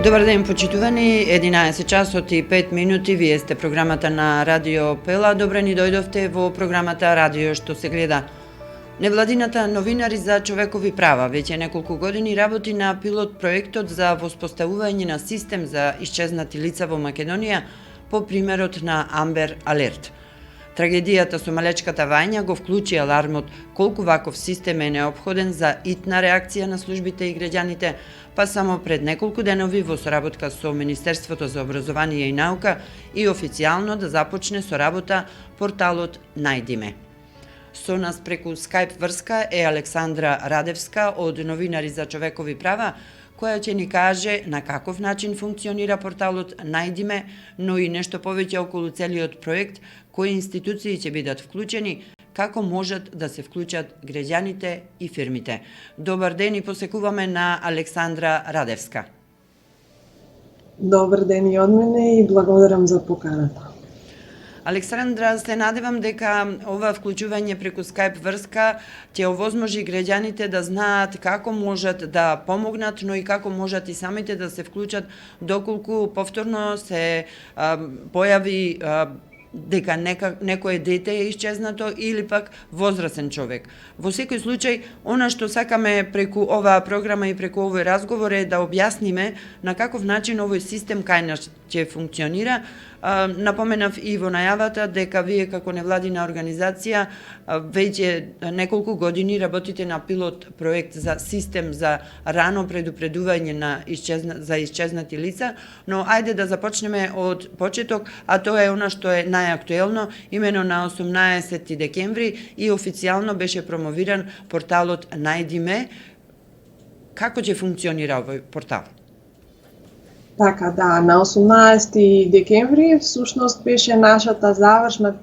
Добар ден, почитувани. 11 часот и 5 минути. Вие сте програмата на Радио Пела. Добре ни дојдовте во програмата Радио што се гледа. Невладината новинари за човекови права веќе неколку години работи на пилот проектот за воспоставување на систем за исчезнати лица во Македонија по примерот на Амбер Алерт. Трагедијата со малечката Вања го вклучи алармот колку ваков систем е неопходен за итна реакција на службите и граѓаните, па само пред неколку денови во соработка со Министерството за образование и наука и официјално да започне со работа порталот Најди ме. Со нас преку Skype врска е Александра Радевска од Новинари за човекови права, која ќе ни каже на каков начин функционира порталот Најди ме, но и нешто повеќе околу целиот проект, кои институции ќе бидат вклучени, како можат да се вклучат граѓаните и фирмите. Добар ден и посекуваме на Александра Радевска. Добар ден и од мене и благодарам за поканата. Александра, се надевам дека ова вклучување преку Skype врска ќе овозможи граѓаните да знаат како можат да помогнат, но и како можат и самите да се вклучат доколку повторно се појави дека некое дете е исчезнато или пак возрасен човек. Во секој случај, она што сакаме преку оваа програма и преку овој разговор е да објасниме на каков начин овој систем кај нас ќе функционира. Напоменав и во најавата дека вие како невладина организација веќе неколку години работите на пилот проект за систем за рано предупредување за исчезнати лица, но ајде да започнеме од почеток, а тоа е она што е најактуелно, имено на 18 декември и официјално беше промовиран порталот Најди ме. Како ќе функционира овој портал? Така, да, на 18 декември всушност беше нашата завршна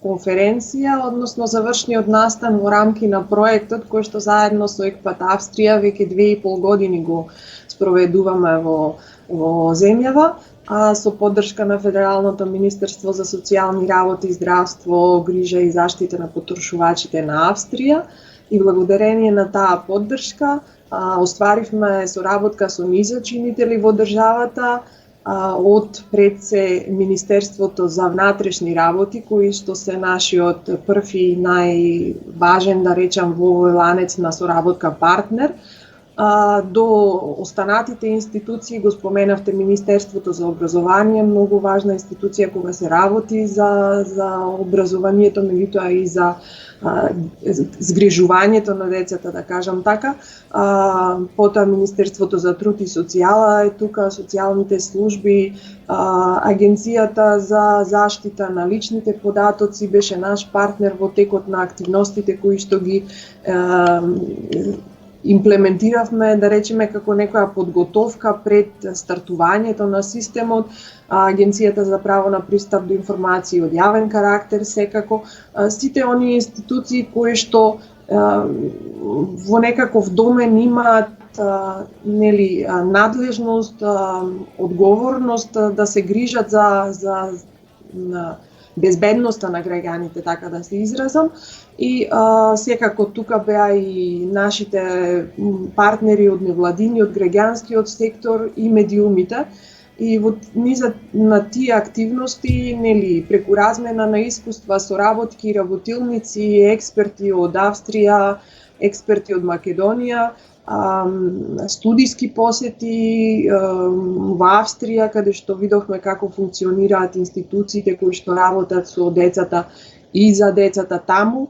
конференција, односно завршниот настан во рамки на проектот кој што заедно со Екпат Австрија веќе 2,5 години го спроведуваме во земјава, а со поддршка на Федералното Министерство за социјални работи, здравство, грижа и заштита на потрошувачите на Австрија. И благодарение на таа поддршка остваривме соработка со низ чинители во државата, од пред се Министерството за внатрешни работи, кои што се нашиот прв и најважен, да речам, во овој ланец на соработка партнер, до останатите институции. Го споменавте Министерството за образование, многу важна институција кога се работи за образованието, меѓутоа и за згрижувањето на децата, да кажам така. Потоа Министерството за труд и социјала е тука, социјалните служби, Агенцијата за заштита на личните податоци беше наш партнер во текот на активностите кои што ги имплементиравме, да речеме, како некоја подготовка пред стартувањето на системот. Агенцијата за право на пристап до информации од јавен карактер, секако сите оние институции кои што во некаков домен имаат надлежност, одговорност да се грижат за безбедноста на граѓаните, така да се изразам. И секако тука беа и нашите партнери од невладини, од граѓанскиот сектор и медиумите. И во низот на тие активности, преку размена на искуства, соработки, работилници, експерти од Австрија, експерти од Македонија, студиски посети во Австрија, каде што видовме како функционираат институциите кои што работат со децата и за децата таму,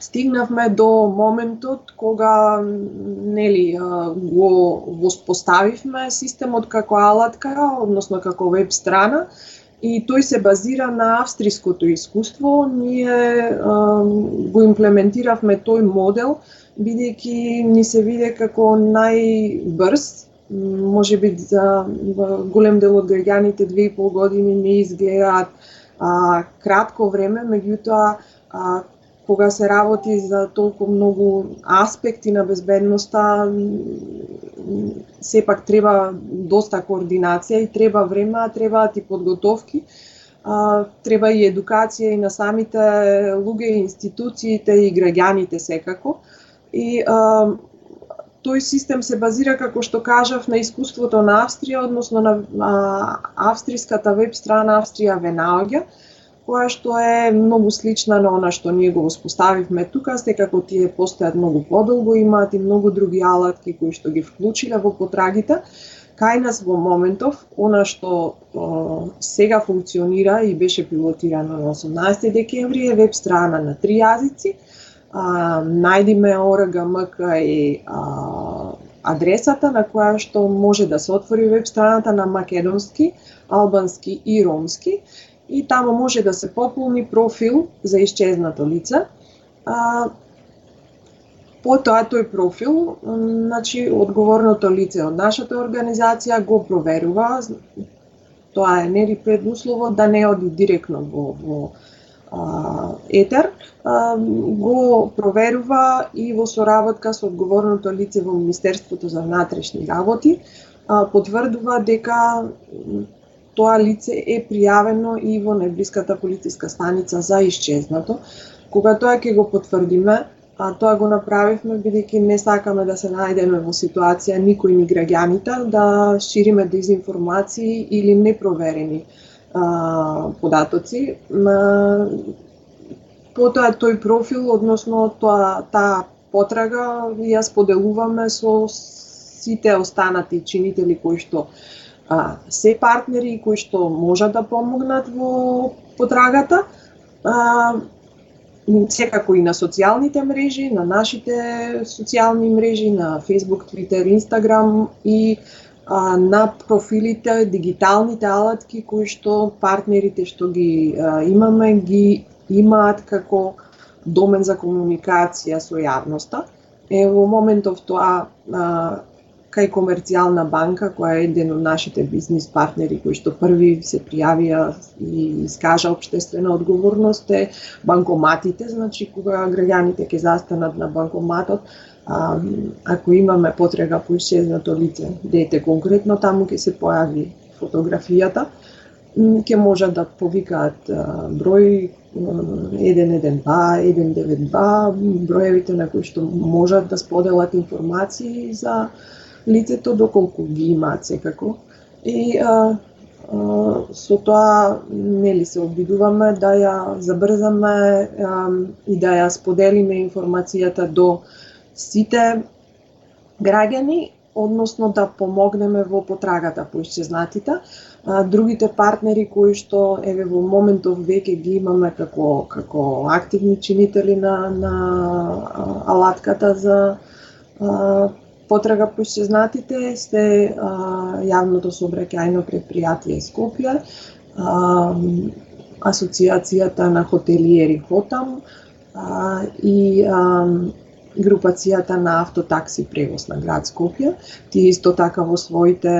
стигнавме до моментот кога го воспоставивме системот како алатка, односно како веб страна, и тој се базира на австриското искуство. Ние го имплементиравме тој модел, бидејќи ни се виде како најбрз. Можеби за голем дел од граѓаните 2,5 години не изгледаат кратко време, меѓутоа кога се работи за толку многу аспекти на безбедноста, сепак треба доста координација и треба време, а требаат и подготовки. Треба и едукација и на самите луѓе, институциите и граѓаните секако. И тој систем се базира, како што кажав, на искуството на Австрија, односно на австриската веб страна Австрија ве наоѓа, која што е многу слична на она што ние го воспоставивме тука, секако тие постојат многу подолго, имаат и многу други алатки кои што ги вклучиле во потрагите. Кај нас во моментов, она што сега функционира и беше пилотирано на 18 декември е веб страна на 3 јазици. Најдиме ОРГМК е адресата на која што може да се отвори веб страната на македонски, албански и ромски и таму може да се пополни профил за исчезнато лице. Потоа тој профил, значи одговорното лице од нашата организација го проверува. Тоа е нели предуслово да не оди директно во етер, го проверува и во соработка со одговорното лице во Министерството за внатрешни работи, потврдува дека тоа лице е пријавено и во најблиската полициска станица за исчезнато. Кога тоа ќе го потврдиме, тоа го направивме бидејќи не сакаме да се најдеме во ситуација никој ни граѓаните да шириме дезинформации или непроверени податоци. Потоа тој профил, односно таа потрага ја споделуваме со сите останати чинители кои што се партнери кои што можат да помогнат во потрагата. Секако и на социјалните мрежи, на нашите социјални мрежи, на Facebook, Twitter, Instagram и на профилите, дигиталните алатки кои што партнерите што ги имаме ги имаат како домен за комуникација со јавноста. Во моментов тоа кај Комерцијална банка, која е еден од нашите бизнис партнери кои што први се пријавија и искажа општествена одговорност е банкоматите, значи кога граѓаните ќе застанат на банкоматот, ако имаме потрага по исчезнато лице, дете конкретно, таму ќе се појави фотографијата, ќе можат да повикаат број 112, 192, броевите на кои што можат да споделат информации за лицето доколку ги имаат секако. И со тоа нели се обидуваме да ја забрзаме и да ја споделиме информацијата до сите граѓани, односно да помогнеме во потрагата по исчезнатите. Другите партнери кои што еве во моментов веќе ги имаме како активни чинители на алатката за потрага по исчезнатите се јавното сообраќајно предпријатие Скопје, Асоциацијата на хотелиери Хотам и групацијата на автотакси превоз на град Скопје. Тие исто така во своите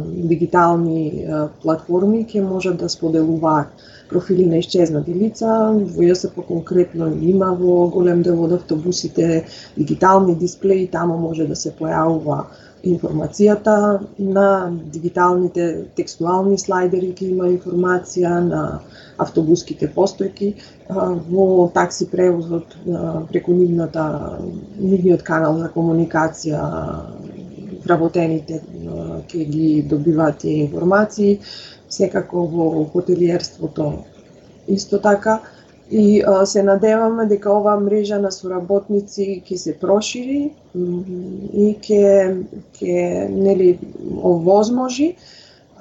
дигитални платформи ќе можат да споделуваат профили на исчезнати лица. Во ЈСП конкретно има во голем дел од автобусите дигитални дисплеи, таму може да се појавува информацијата. На дигиталните текстуални слайдери ќе има информација, на автобуските постојки, во такси превозот преку нивниот канал за комуникација вработените ќе ги добиваат тие информации, секако во хотелиерството исто така. И се надеваме дека оваа мрежа на соработници ќе се прошири и ќе нели овозможи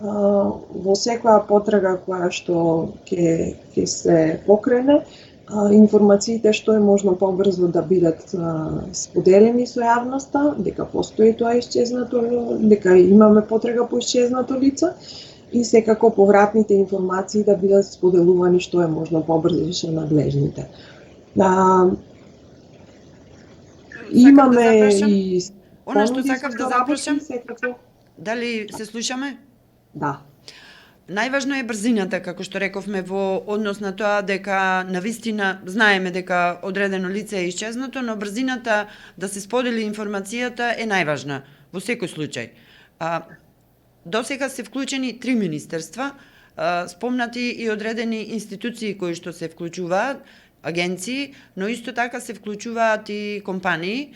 во секоја потрага која што ќе се покрене, информациите што е можно побрзо да бидат споделени со јавноста, дека постои тоа исчезнато, дека имаме потрага по исчезнато лице и секако повратните информации да бидат споделувани што е можно побрзо со надлежните. Имаме и она што сакав да запрашам, дали се слушаме? Да. Најважно е брзината, како што рековме, во однос на тоа дека навистина знаеме дека одредено лице е исчезнато, но брзината да се сподели информацијата е најважна во секој случај. Досега се вклучени 3 министерства, спомнати и одредени институции кои што се вклучуваат, агенции, но исто така се вклучуваат и компании.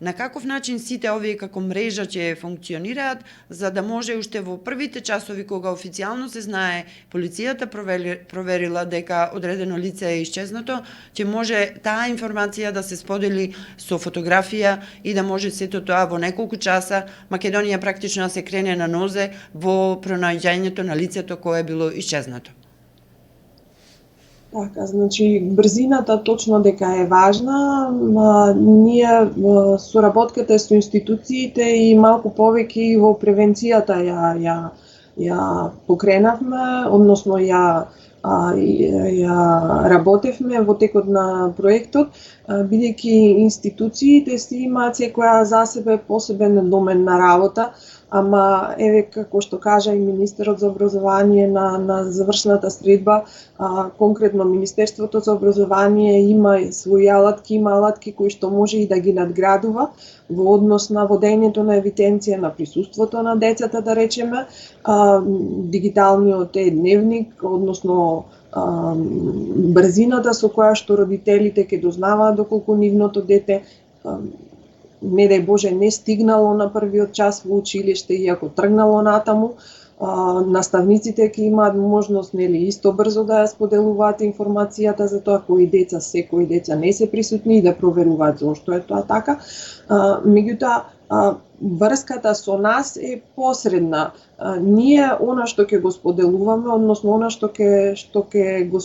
На каков начин сите овие како мрежа ќе функционираат, за да може уште во првите часови кога официјално се знае, полицијата проверила дека одредено лице е исчезнато, ќе може таа информација да се сподели со фотографија и да може сето тоа во неколку часа Македонија практично да се крене на нозе во пронаоѓањето на лицето кое е било исчезнато. Така, значи брзината точно дека е важна. Ние соработката со институциите и малку повеќе и во превенцијата ја покренавме, односно ја работевме во текот на проектот, бидејќи институциите си имаат секоја за себе посебен домен на работа, ама еве како што кажа и министерот за образование на завршната средба, конкретно Министерството за образование има своји алатки, има алатки кои што може и да ги надградува во однос на водењето на евиденција на присуството на децата, да речеме, дигиталниот дневник, односно брзината со која што родителите ќе дознаваат доколку нивното дете не дај Боже не стигнало на првиот час во училиште, иако тргнало натаму, наставниците ќе имаат можност исто брзо да ја споделуваат информацијата за тоа кои деца не се присутни и да проверуваат зошто е тоа така. Меѓутоа врската со нас е посредна. Ние она што ќе го споделуваме, односно она што ќе го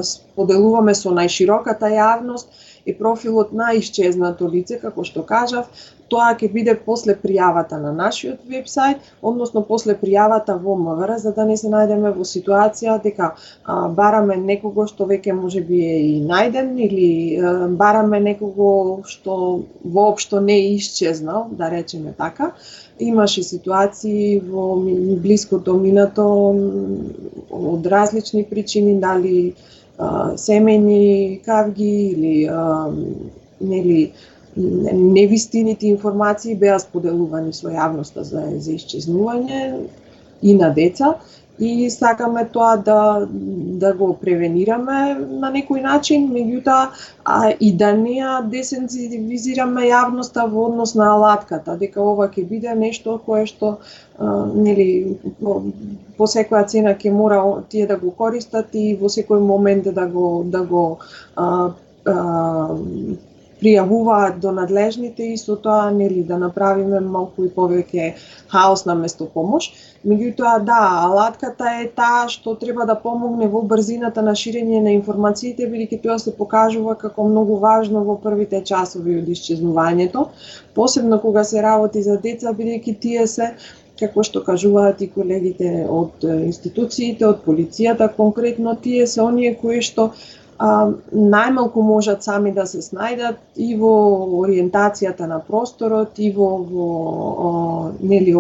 споделуваме со најшироката јавност е профилот на исчезнато лице, како што кажав. Тоа ќе биде после пријавата на нашиот вебсайт, односно после пријавата во МВР, за да не се најдеме во ситуација дека бараме некого што веќе можеби е и најден или бараме некого што воопшто не е исчезнал, да речеме така. Имаше ситуации во блиското минато од различни причини, дали семејни кавги или невистините информации беа споделувани со јавноста за исчезнување и на деца и сакаме тоа да го превенираме на некој начин, меѓутоа и да не ја десензитивизираме јавноста во однос на алатката, дека ова ќе биде нешто кое што по секоја цена ќе мора тие да го користат и во секој момент да го пријавуваат до надлежните и со тоа да направиме малку и повеќе хаос на место помош. Меѓутоа алатката е таа што треба да помогне во брзината на ширење на информациите, бидејќи тоа се покажува како многу важно во првите часови од исчезнувањето, посебно кога се работи за деца, бидејќи тие се, како што кажуваат и колегите од институциите, од полицијата конкретно, тие се оние кои што најмалку можат сами да се снајдат и во ориентацијата на просторот и во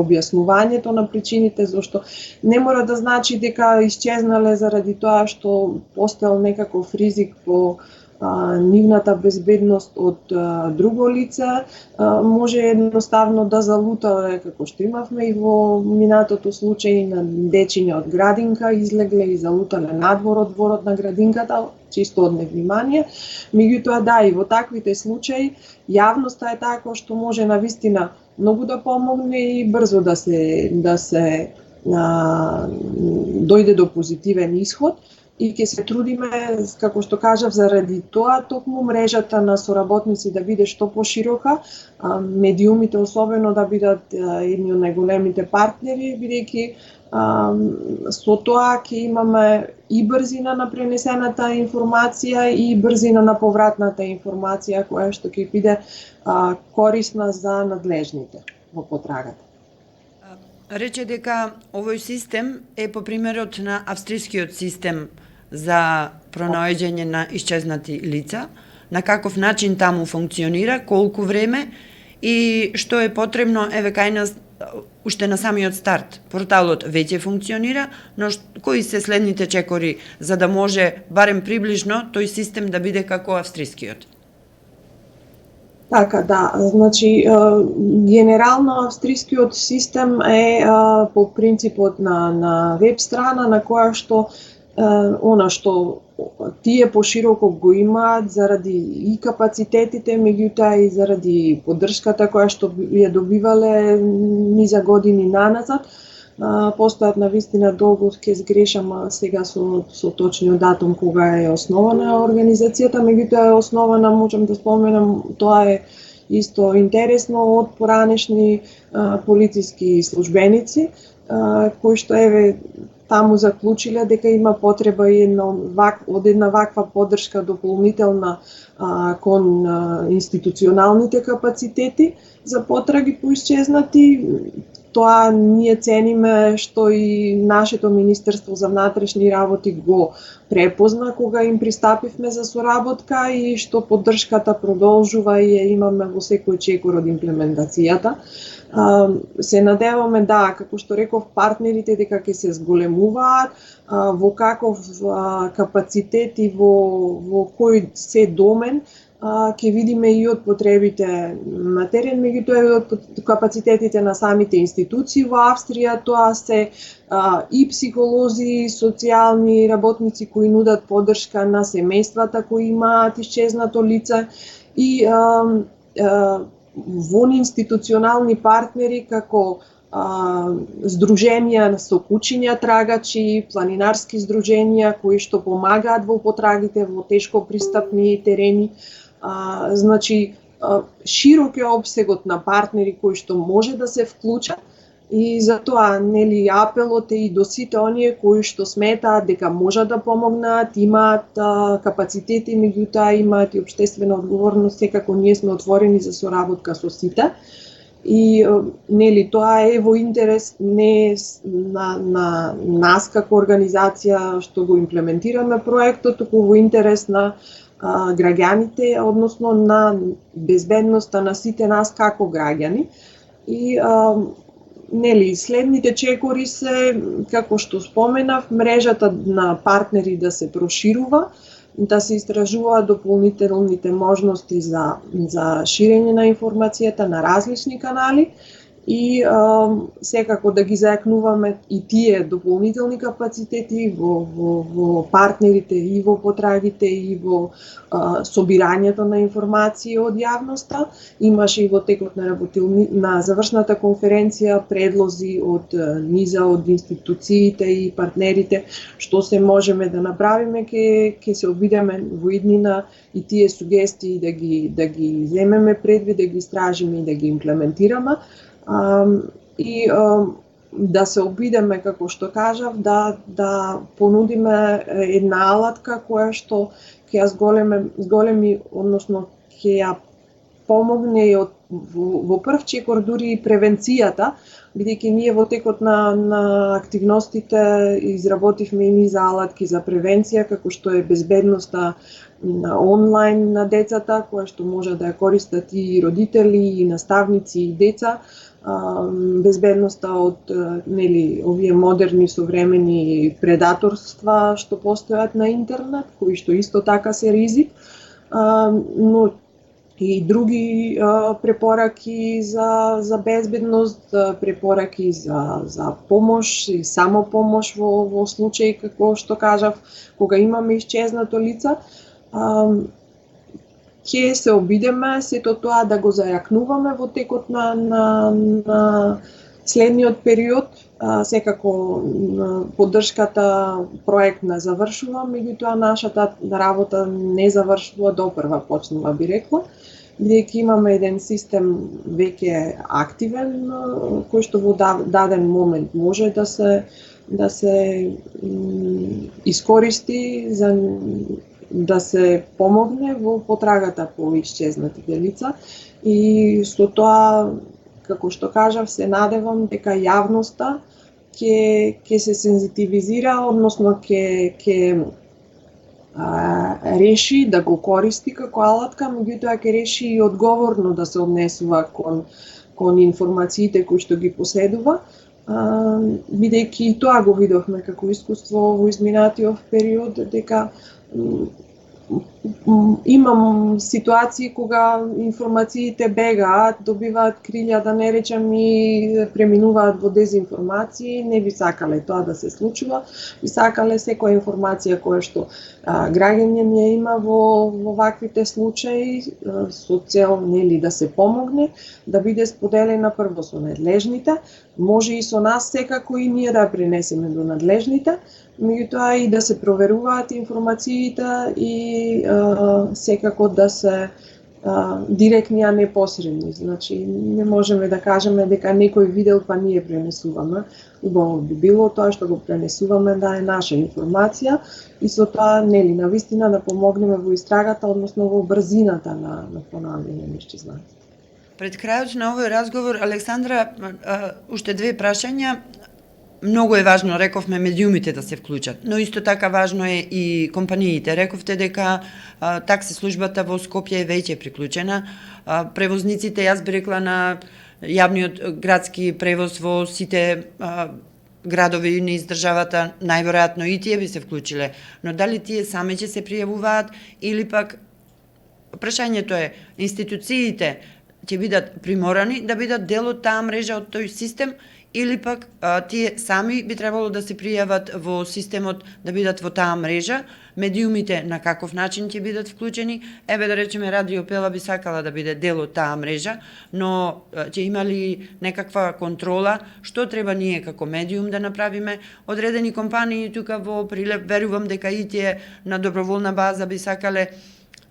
објаснувањето на причините зашто не мора да значи дека исчезнале заради тоа што постоел некаков ризик по нивната безбедност од друго лице, може едноставно да залутале, како што имавме и во минатото случаи на дечиња од градинка, излегле и залутале надвор од дворот на градинката, чисто од невнимание. Меѓутоа и во таквите случаи јавноста е таа која што може навистина многу да помогне и брзо да се дојде до позитивен исход. И ќе се трудиме, како што кажав, заради тоа токму мрежата на соработници да биде што поширока, медиумите особено да бидат едни од најголемите партнери, бидејќи со тоа ќе имаме и брзина на пренесената информација и брзина на повратната информација која што ќе биде корисна за надлежните во потрагата. Рече дека овој систем е по примерот на австрискиот систем за пронаоѓање на исчезнати лица, на каков начин таму функционира, колку време и што е потребно кај нас уште на самиот старт. Порталот веќе функционира, но кои се следните чекори за да може барем приближно тој систем да биде како австрискиот? Така, значи генерално австрискиот систем е по принципот на веб страна на која што она што тие пошироко го имаат заради и капацитетите, меѓутоа и заради поддршката која што ја добивале низа години наназад. Постојат навистина долго ќе сгрешам сега со точниот датум кога е основана организацијата, меѓутоа е основана, можам да споменам, тоа е исто интересно, од поранешни полициски службеници кои што еве таму заклучиле дека има потреба и од една ваква поддршка дополнителна кон институционалните капацитети за потраги по исчезнати. Тоа ние цениме што и нашето Министерство за внатрешни работи го препозна кога им пристапивме за соработка и што поддршката продолжува и ја имаме во секој чекор од имплементацијата. Се надеваме да, како што реков, партнерите дека ќе се зголемуваат, во каков капацитет и во кој се домен, ќе видиме и од потребите на терен, меѓутоа и од капацитетите на самите институции во Австрија. Тоа се и психолози, и социјални работници кои нудат поддршка на семејствата кои имаат исчезнато лице и вонинституционални партнери како здруженија со кучиња трагачи, планинарски здруженија кои што помагаат во потрагите во тешко пристапни терени. Значи, широк е опсегот на партнери кои што може да се вклучат и затоа нели апелот е и до сите оние кои што сметаат дека можат да помогнат, имаат капацитети, меѓутоа имаат и општествена одговорност, секако ние сме отворени за соработка со сите. И нели тоа е во интерес не на нас како организација што го имплементираме проектот, туку во интерес на граѓаните, односно на безбедноста на сите нас како граѓани. И нели следните чекори се, како што споменав, мрежата на партнери да се проширува, да се истражуваат дополнителните можности за ширење на информацијата на различни канали и секако да ги зајакнуваме и тие дополнителни капацитети во партнерите и во потрагите и во собирањето на информации од јавноста. Имаше и во текот на завршната конференција предлози од низа од институциите и партнерите што се можеме да направиме, ќе се обидеме во иднина и тие сугестии да ги земеме предвид, да ги истражиме и да ги имплементираме. И да се обидеме, како што кажав, да понудиме една алатка која што ќе ја зголеми, односно ќе ја помогне и во прв чекор дури и превенцијата, бидејќи ние во текот на активностите изработивме и низа алатки за превенција, како што е безбедноста онлайн на децата, која што може да ја користат и родители, и наставници, и деца, безбедноста од овие модерни современи предаторства што постојат на интернет, кои што исто така се ризик, но и други препораки за безбедност, препораки за помош и самопомош во случај, како што кажав, кога имаме исчезнато лице. Ќе се обидеме сето тоа да го зајакнуваме во текот на следниот период. Секако поддршката проектна завршува, меѓутоа нашата работа не завршува, допрва почнува, би рекла, бидејќи имаме еден систем веќе активен, кој што во даден момент може да се искористи за да се помогне во потрагата по исчезнатите лица и со тоа, како што кажав, се надевам дека јавноста ќе се сензитивизира, односно ќе реши да го користи како алатка, меѓутоа ќе реши и одговорно да се однесува кон информациите кои што ги поседува, бидејќи и тоа го видовме како искуство во изминатиот период, дека имам ситуации кога информациите бегаат, добиваат крилја, да не речем, и преминуваат во дезинформации. Не би сакале тоа да се случува. Би сакале секоја информација која што граѓанин ја има во ваквите случаи со цел, нели, да се помогне, да биде споделена прво со надлежните, може и со нас секако и ние да пренесеме до надлежните, меѓутоа и да се проверуваат информациите и секако да се директни, а не посредни. Значи, не можеме да кажеме дека некој видел па ние пренесуваме. Убаво би било тоа што го пренесуваме да е наша информација и со тоа, нели, навистина да помогнеме во истрагата, односно во брзината на понаоѓање на исчезнатите. Пред крајот на овој разговор, Александра, уште две прашања. Многу е важно, рековме, медиумите да се вклучат, но исто така важно е и компаниите. Рековте дека такси службата во Скопје е веќе приклучена. Превозниците, јас би рекла, на јавниот градски превоз во сите градови низ државата, најверојатно и тие би се вклучиле. Но дали тие сами ќе се пријавуваат или пак прашањето е институциите ќе бидат приморани да бидат дел од таа мрежа, од тој систем, или пак тие сами би требало да се пријават во системот, да бидат во таа мрежа, медиумите на каков начин ќе бидат вклучени. Еве, да речеме, Радио Пела би сакала да биде дел од таа мрежа, но ќе има ли некаква контрола, што треба ние како медиум да направиме? Одредени компании тука во Прилеп, верувам дека и тие на доброволна база би сакале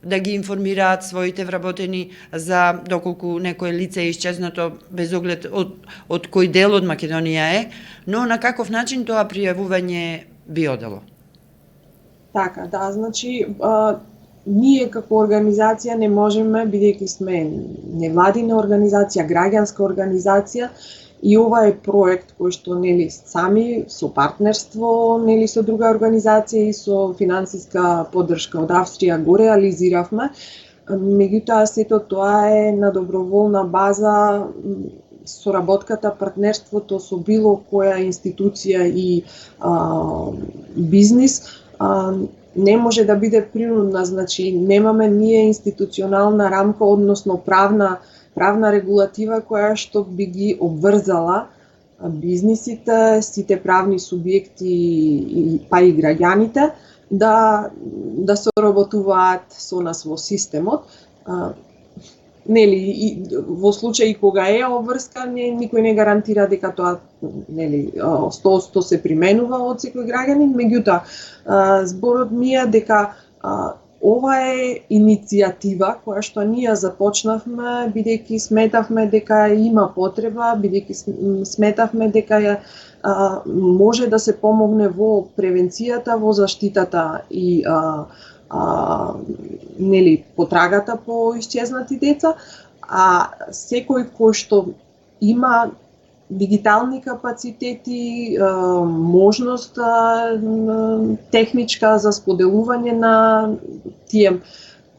да ги информираат своите вработени за доколку некое лице е исчезнато без оглед од кој дел од Македонија е, но на каков начин тоа пријавување би одело? Така, да, значи ние како организација не можеме, бидејќи сме невладина организација, граѓанска организација, и ова е проект кој што, нели, сами со партнерство, нели, со друга организација и со финансиска поддршка од Австрија го реализиравме. Меѓутоа сето тоа е на доброволна база. Соработката, партнерството со било која институција и бизнис не може да биде принудна, значи немаме ние институционална рамка, односно правна регулатива која што би ги обврзала бизнисите, сите правни субјекти, па и граѓаните да соработуваат со нас во системот. Нели, и во случај кога е обврска, никој не гарантира дека тоа, нели, 100% се применува од секој граѓанин, меѓутоа зборот ми е дека ова е иницијатива која што ние започнавме бидејќи сметавме дека има потреба, бидејќи сметавме дека може да се помогне во превенцијата, во заштитата и нели, потрагата по исчезнати деца, а секој кој што има дигитални капацитети, можност техничка за споделување на тие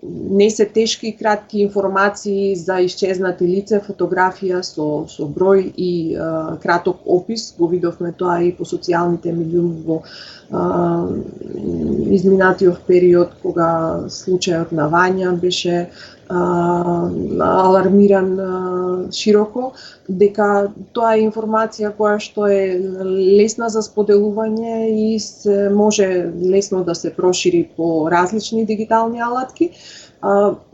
не се тешки и кратки информации за исчезнати лице, фотографија со број и краток опис. Го видовме тоа и по социјалните медиуми во изминатиот период кога случајот на Вања беше алармиран широко, дека тоа е информација која што е лесна за споделување и се може лесно да се прошири по различни дигитални алатки.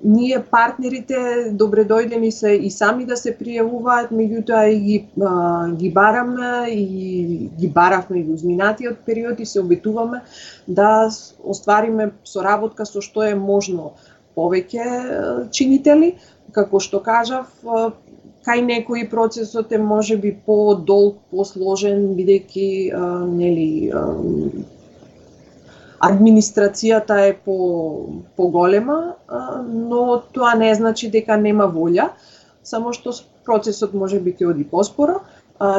Ние партнерите добредојдени се и сами да се пријавуваат, меѓутоа и ги бараме и ги баравме и во изминатиот период и се обетуваме да оствариме соработка со што е можно повеќе чинители. Како што кажав, кај некои процесот е можеби по-долг, посложен, бидејќи нели администрацијата е поголема, но тоа не значи дека нема волја, само што процесот можеби ќе оди поспоро.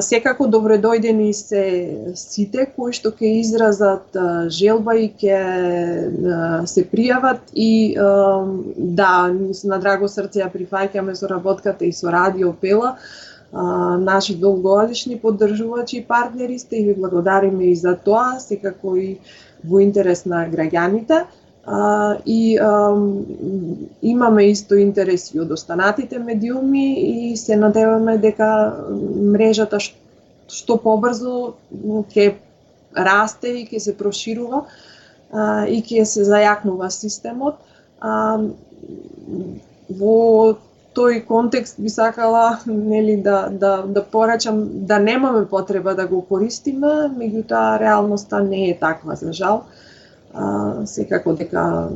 Секако добредојдени се сите кои што ќе изразат желба и ќе се пријават и да, на драго срце ја прифаќаме соработката и со Радио Пела. Наши долгогодишни поддржувачи и партнери сте и ви благодариме и за тоа, секако и во интерес на граѓаните. Имаме исто интереси од останатите медиуми и се надеваме дека мрежата што побрзо ќе расте и ќе се проширува и ќе се зајакнува системот. Во тој контекст би сакала да порачам да немаме потреба да го користиме, меѓутоа реалноста не е таква за жал. Секако дека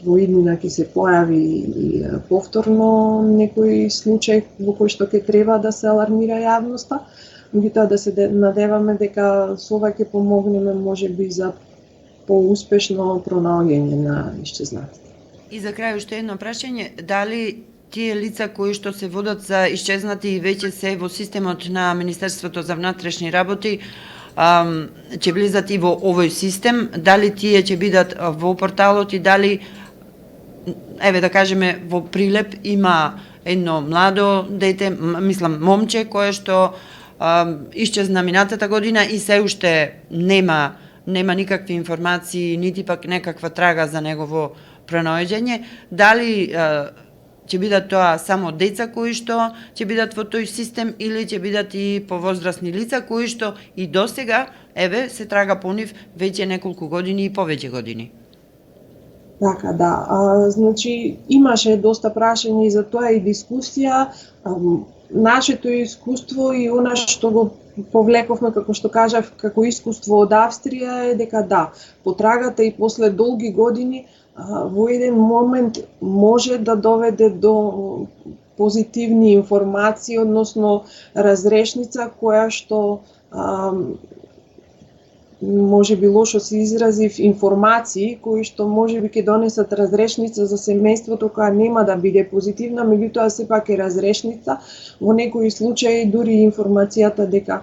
во иднина ќе се појави и повторно некој случај во кој што ќе треба да се алармира јавноста, меѓутоа да се надеваме дека со ова ќе помогнеме можеби за поуспешно пронаоѓање на исчезнатите. И за крај уште едно прашање, дали тие лица кои што се водат за исчезнати и веќе се во системот на Министерството за внатрешни работи, ќе влезат и во овој систем, дали тие ќе бидат во порталот и дали, еве да кажеме, во Прилеп има едно младо дете, момче, кое што исчезна минатата година и се уште нема никакви информации, нити пак некаква трага за негово пронаоѓање, дали ќе бидат тоа само деца кои што ќе бидат во тој систем или ќе бидат и повозрасни лица кои што и досега еве се трага по нив веќе неколку години и повеќе години. Така, да. Значи, имаше доста прашања и за тоа и дискусија. Нашето искуство и она што го повлековме, како што кажав, како искуство од Австрија е дека да, потрагата и после долги години во еден момент може да доведе до позитивни информации, односно разрешница која што може би лошо се изразив, информации кои што може би ќе донесат разрешница за семејството која нема да биде позитивна, меѓутоа сепак е разрешница. Во некои случаи дури информацијата дека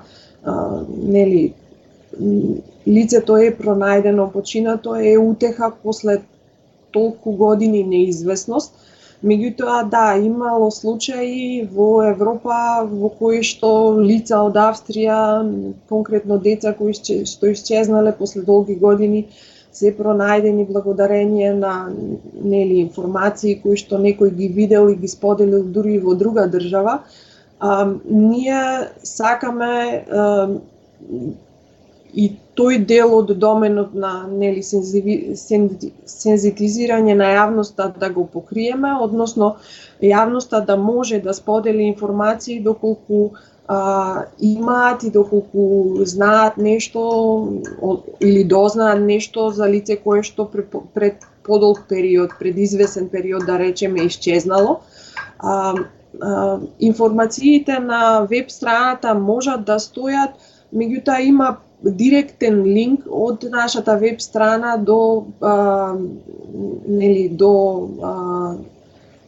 лицето е пронајдено починато е утеха после толку години неизвестност. Меѓутоа, да, имало случаи во Европа во кои што лица од Австрија, конкретно деца кои што исчезнале после долги години, се пронајдени благодарение на информации кои што некој ги видел и ги споделил дури во друга држава. Ние сакаме и тој дел од доменот на сензитизирање на јавноста да го покриеме, односно јавноста да може да сподели информации доколку имаат и доколку знаат нешто или дознаат нешто за лице кое што пред подолг период, пред извесен период да речеме исчезнало. Информациите на веб страната можат да стојат, меѓутоа има директен линк од нашата веб страна до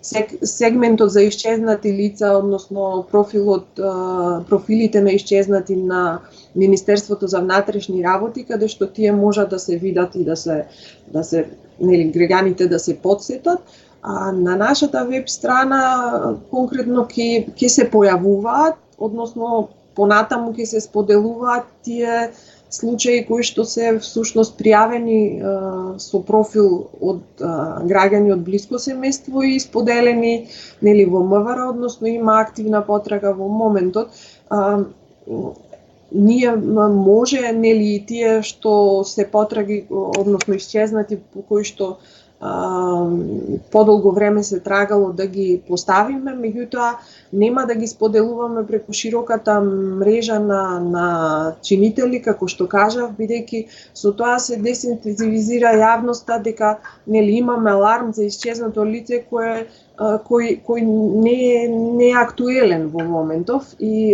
сегментот за исчезнати лица, односно профилите на исчезнати на Министерството за внатрешни работи, каде што тие можат да се видат и да се граѓаните да се потсетат. На нашата веб страна конкретно ќе се појавуваат, односно понатаму ќе се споделуваат тие случаи кои што се всушност пријавени со профил од граѓани од блиско семејство и споделени во МВР, односно има активна потрага во моментот. Ние може и тие што се потраги, односно исчезнати по кои што подолго време се трагало да ги поставиме, меѓутоа нема да ги споделуваме преку широката мрежа на чинители, како што кажав, бидејќи со тоа се десензитизира јавноста дека имаме аларм за исчезнато лице кој не е актуелен во моментов и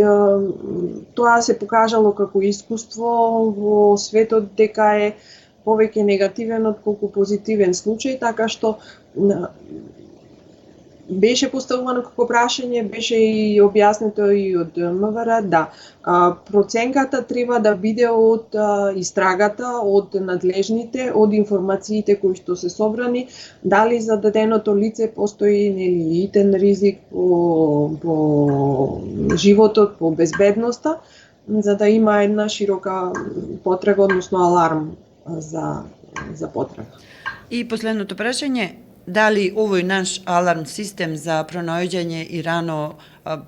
тоа се покажало како искуство во светот дека е повеќе негативен отколку позитивен случај, така што беше поставувано како прашање, беше и објаснето и од МВР, да. Проценката треба да биде од истрагата, од надлежните, од информациите кои што се собрани, дали за даденото лице постои итен ризик по животот, по безбедноста, за да има една широка потрага, односно аларм за потрага. И последното прашање, дали овој наш аларм систем за пронаоѓање и рано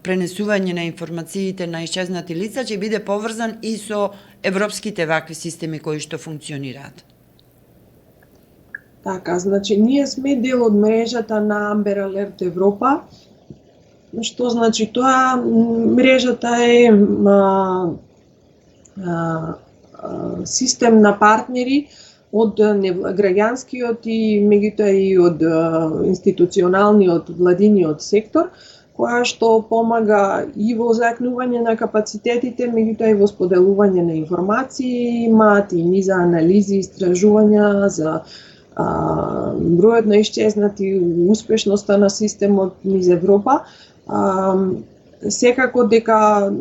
пренесување на информациите на исчезнати лица ќе биде поврзан и со европските вакви системи кои што функционираат? Така, значи, ние сме дел од мрежата на Amber Alert Европа. Што значи тоа? Мрежата е систем на партнери од граѓанскиот и меѓутоа и од институционалниот владиниот сектор, која што помага и во закнување на капацитетите, меѓутоа и во споделување на информации, имаат и низа анализи, истражувања за бројот на исчезнати, успешноста на системот низ Европа. Секако дека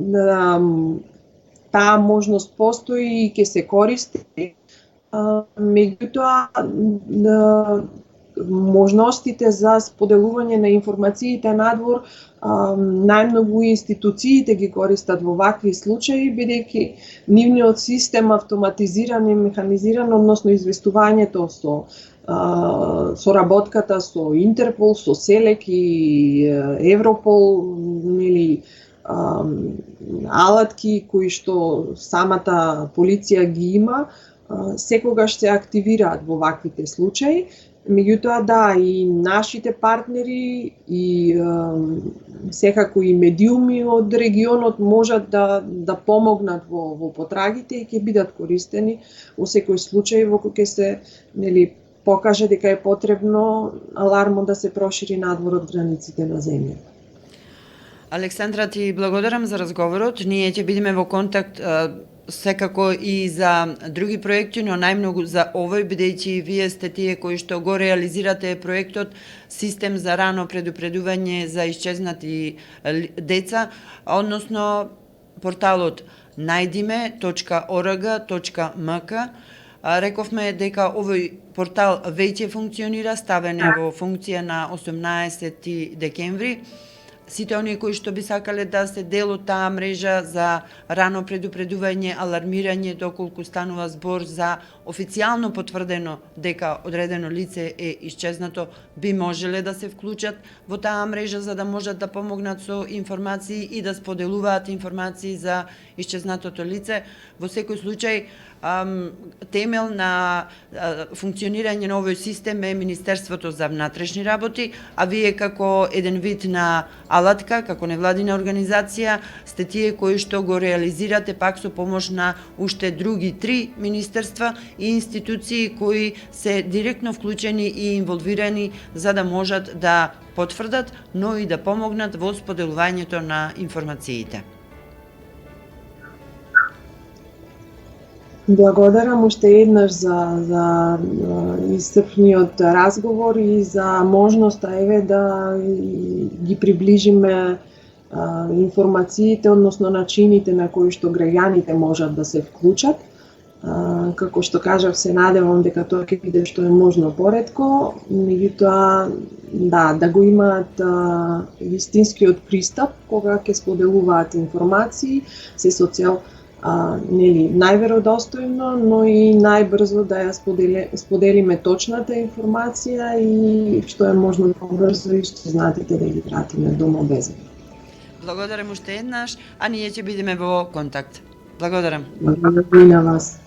таа можност постои и ќе се користи. Меѓутоа, можностите за споделување на информациите надвор, најмногу институциите ги користат во вакви случаи, бидејќи нивниот систем автоматизиран и механизиран, односно известувањето со соработката со Интерпол, со СЕЛЕК и Европол, нели, алатки кои што самата полиција ги има, секогаш се активираат во ваквите случаи. Меѓутоа, да, и нашите партнери и секако и медиуми од регионот можат да помогнат во потрагите и ќе бидат користени во секој случај во кој ќе се, нели, покаже дека е потребно алармот да се прошири надвор од границите на земјата. Александра, ти благодарам за разговорот. Ние ќе бидеме во контакт секако и за други проекти, но најмногу за овој, бидејќи вие сте тие кои што го реализирате проектот Систем за рано предупредување за исчезнати деца, односно порталот najdime.org.mk. Рековме дека овој портал веќе функционира, ставен е во функција на 18 декември. Сите оние кои што би сакале да се дел од таа мрежа за рано предупредување, алармирање, доколку станува збор за официјално потврдено дека одредено лице е исчезнато, би можеле да се вклучат во таа мрежа за да можат да помогнат со информации и да споделуваат информации за исчезнатото лице. Во секој случај, темел на функционирање на овој систем е Министерството за внатрешни работи, а вие како еден вид на алатка, како невладина организација, сте тие кои што го реализирате пак со помош на уште други 3 министерства и институции кои се директно вклучени и инволвирани за да можат да потврдат, но и да помогнат во споделувањето на информациите. Благодарам уште еднаш за исцрпниот разговор и за можноста да ги приближиме информациите, односно начините на кои што граѓаните можат да се вклучат. Како што кажав, се надевам дека тоа ќе биде што е можно поретко, меѓутоа да го имаат вистинскиот пристап кога ќе споделуваат информации, се со цел најверодостојно, но и најбрзо да ја споделиме точната информација и што е можно побрзо и исчезнатите да ги вратиме дома безбедно. Благодарам уште еднаш, а ние ќе бидеме во контакт. Благодарам. Благодарам и на вас.